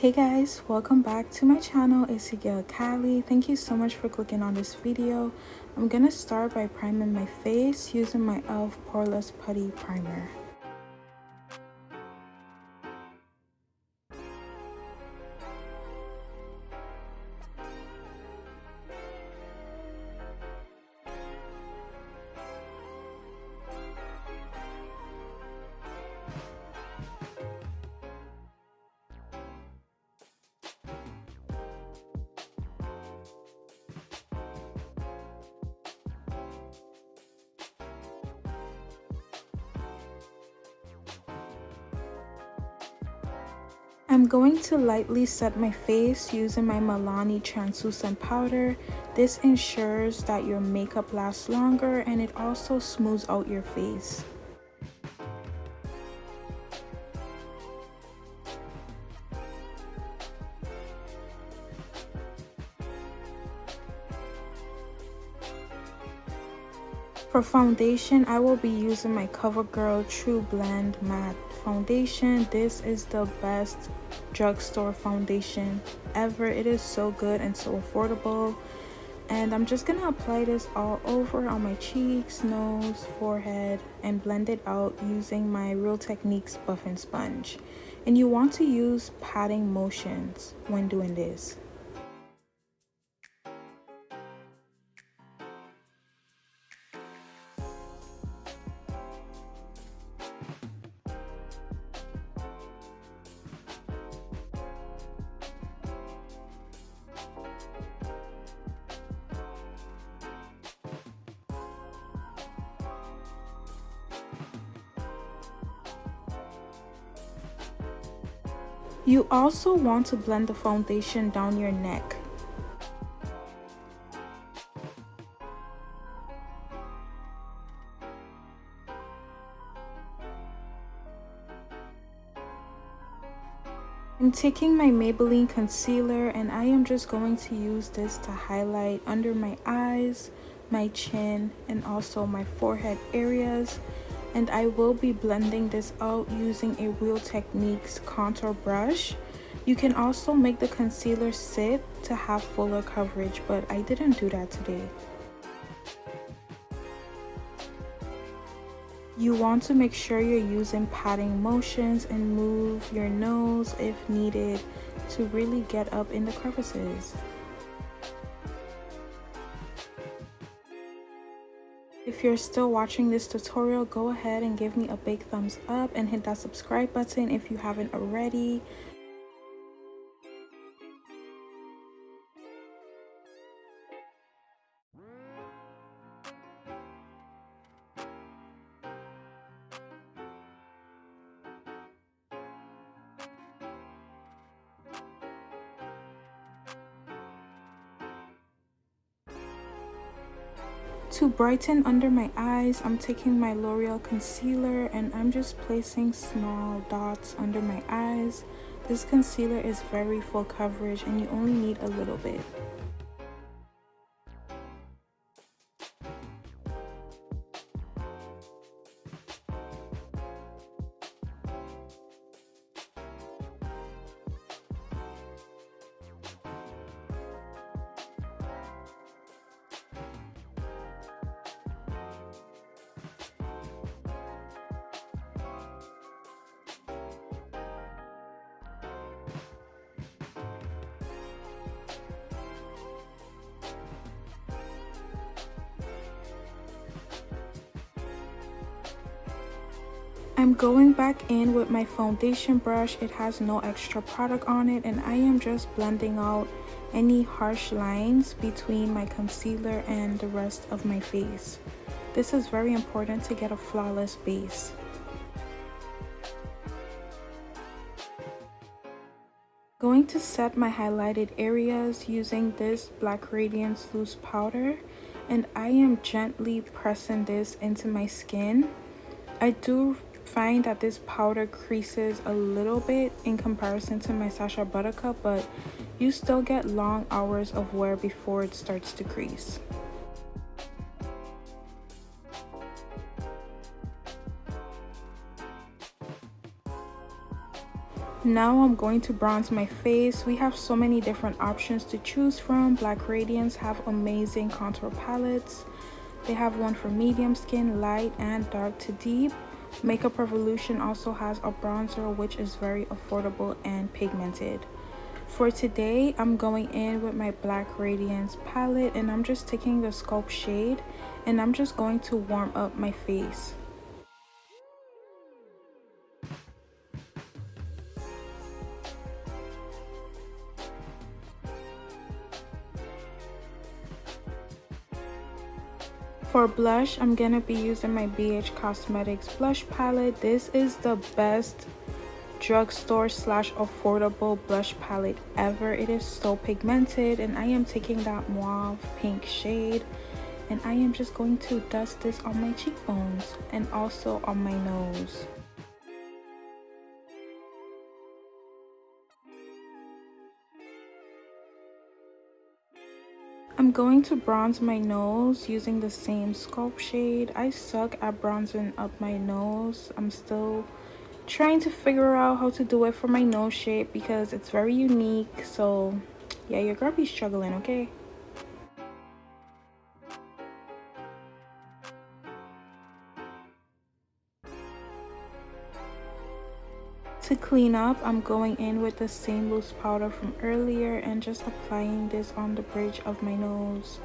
Hey guys, welcome back to my channel. It's your girl Callie. Thank you so much for clicking on this video. I'm gonna start by priming my face using my e.l.f. Poreless Putty Primer. I'm going to lightly set my face using my Maybelline translucent powder. This ensures that your makeup lasts longer and it also smooths out your face. For foundation, I will be using my Covergirl Trublend Matte Foundation. This is the best drugstore foundation ever. It is so good and so affordable. And I'm just gonna apply this all over on my cheeks, nose, forehead, and blend it out using my Real Techniques buffing sponge. And you want to use patting motions when doing this. You also want to blend the foundation down your neck. I'm taking my Maybelline concealer and I am just going to use this to highlight under my eyes, my chin, and also my forehead areas. And I will be blending this out using a Real Techniques contour brush. You can also make the concealer sit to have fuller coverage, but I didn't do that today. You want to make sure you're using patting motions and move your nose if needed to really get up in the crevices. If you're still watching this tutorial, go ahead and give me a big thumbs up and hit that subscribe button if you haven't already. To brighten under my eyes, I'm taking my L'Oreal concealer and I'm just placing small dots under my eyes. This concealer is very full coverage and you only need a little bit. I'm going back in with my foundation brush. It has no extra product on it and I am just blending out any harsh lines between my concealer and the rest of my face. This is very important to get a flawless base. Going to set my highlighted areas using this Black Radiance loose powder and I am gently pressing this into my skin. I do find that this powder creases a little bit in comparison to my Sacha Buttercup, but you still get long hours of wear before it starts to crease. Now I'm going to bronze my face. We have so many different options to choose from. Black Radiance have amazing contour palettes. They have one for medium skin, light, and dark to deep. Makeup Revolution also has a bronzer which is very affordable and pigmented. For today, I'm going in with my Black Radiance palette and I'm just taking the Sculpt shade and I'm just going to warm up my face. For blush, I'm gonna be using my BH Cosmetics blush palette. This is the best drugstore slash affordable blush palette ever. It is so pigmented and I am taking that mauve pink shade and I am just going to dust this on my cheekbones and also on my nose. I'm going to bronze my nose using the same Sculpt shade. I suck at bronzing up my nose. I'm still trying to figure out how to do it for my nose shape because it's very unique. So yeah, your girl be struggling, okay? To clean up, I'm going in with the same loose powder from earlier and just applying this on the bridge of my nose.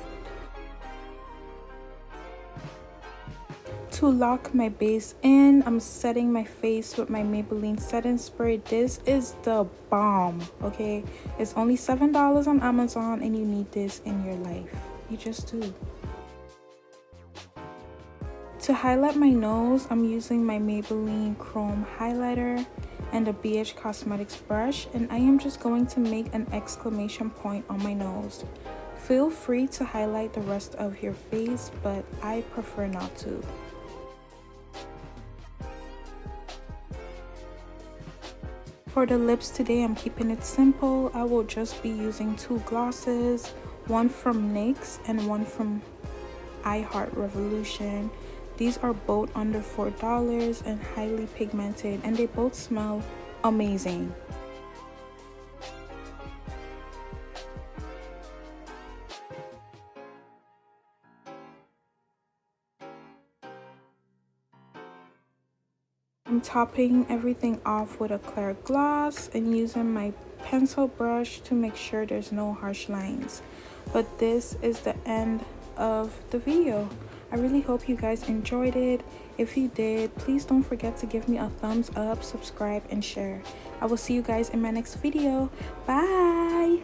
To lock my base in, I'm setting my face with my Maybelline setting spray. This is the bomb, okay? It's only $7 on Amazon and you need this in your life. You just do. To highlight my nose, I'm using my Maybelline Chrome highlighter and a BH Cosmetics brush, and I am just going to make an exclamation point on my nose. Feel free to highlight the rest of your face, but I prefer not to. For the lips today, I'm keeping it simple. I will just be using two glosses, one from NYX and one from I Heart Revolution. These are both under $4 and highly pigmented, and they both smell amazing. I'm topping everything off with a clear gloss and using my pencil brush to make sure there's no harsh lines. But this is the end of the video. I really hope you guys enjoyed it. If you did, please don't forget to give me a thumbs up, subscribe, and share. I will see you guys in my next video. Bye!